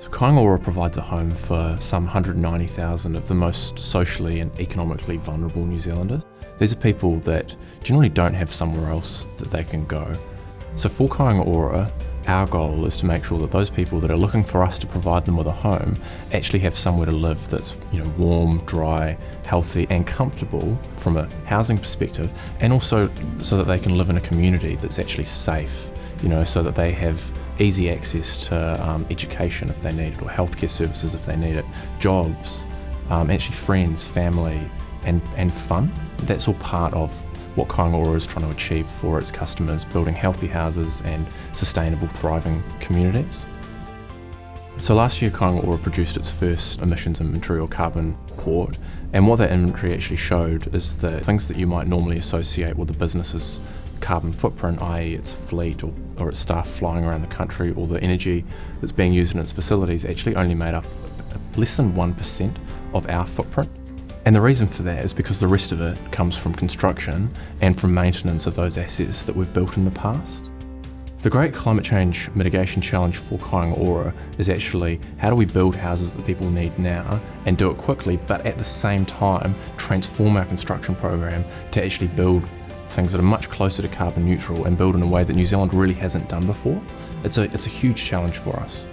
So Kāinga Ora provides a home for some 190,000 of the most socially and economically vulnerable New Zealanders. These are people that generally don't have somewhere else that they can go. So for Kāinga Ora, our goal is to make sure that those people that are looking for us to provide them with a home actually have somewhere to live that's warm, dry, healthy and comfortable from a housing perspective, and also so that they can live in a community that's actually safe, so that they have easy access to education if they need it, or healthcare services if they need it, jobs, actually friends, family and fun. That's all part of what Kāinga Ora is trying to achieve for its customers, building healthy houses and sustainable, thriving communities. So last year Kāinga Ora produced its first emissions inventory or carbon report, and what that inventory actually showed is the things that you might normally associate with a business's carbon footprint, i.e. its fleet or its staff flying around the country, or the energy that's being used in its facilities, actually only made up less than 1% of our footprint. And the reason for that is because the rest of it comes from construction and from maintenance of those assets that we've built in the past. The great climate change mitigation challenge for Kāinga Ora is actually how do we build houses that people need now and do it quickly, but at the same time transform our construction program to actually build things that are much closer to carbon neutral and build in a way that New Zealand really hasn't done before. It's a huge challenge for us.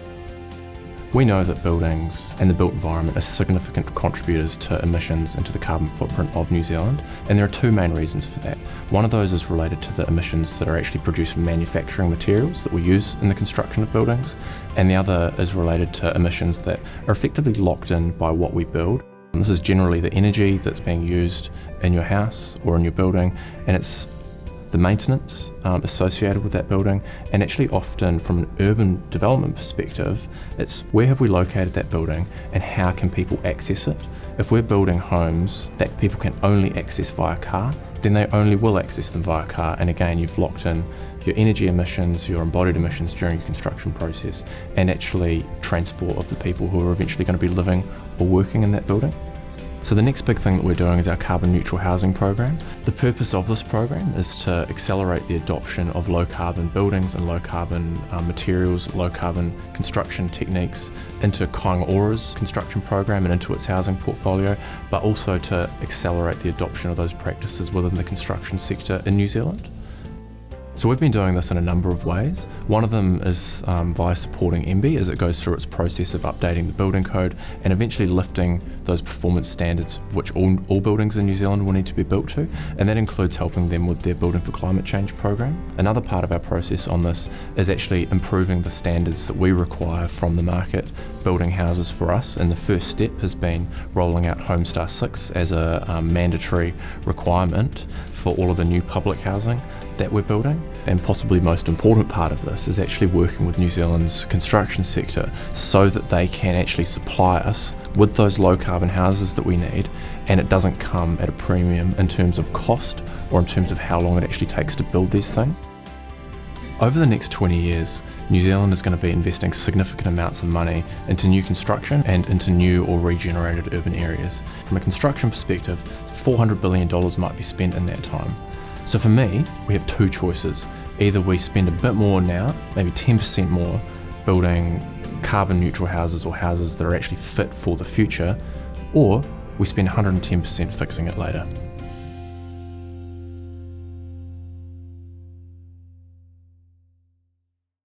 We know that buildings and the built environment are significant contributors to emissions and to the carbon footprint of New Zealand, and there are two main reasons for that. One of those is related to the emissions that are actually produced from manufacturing materials that we use in the construction of buildings, and the other is related to emissions that are effectively locked in by what we build. And this is generally the energy that's being used in your house or in your building, and it's the maintenance associated with that building, and actually often from an urban development perspective, it's where have we located that building and how can people access it. If we're building homes that people can only access via car, then they only will access them via car, and again you've locked in your energy emissions, your embodied emissions during your construction process, and actually transport of the people who are eventually going to be living or working in that building. So the next big thing that we're doing is our carbon neutral housing program. The purpose of this program is to accelerate the adoption of low carbon buildings and low carbon materials, low carbon construction techniques into Kāinga Ora's construction program and into its housing portfolio, but also to accelerate the adoption of those practices within the construction sector in New Zealand. So we've been doing this in a number of ways. One of them is via supporting MBIE as it goes through its process of updating the building code and eventually lifting those performance standards which all buildings in New Zealand will need to be built to, and that includes helping them with their Building for Climate Change program. Another part of our process on this is actually improving the standards that we require from the market building houses for us, and the first step has been rolling out Homestar 6 as a mandatory requirement for all of the new public housing that we're building. And possibly most important part of this is actually working with New Zealand's construction sector so that they can actually supply us with those low carbon houses that we need, and it doesn't come at a premium in terms of cost or in terms of how long it actually takes to build these things. Over the next 20 years, New Zealand is going to be investing significant amounts of money into new construction and into new or regenerated urban areas. From a construction perspective, $400 billion might be spent in that time. So for me, we have two choices. Either we spend a bit more now, maybe 10% more, building carbon neutral houses or houses that are actually fit for the future, or we spend 110% fixing it later.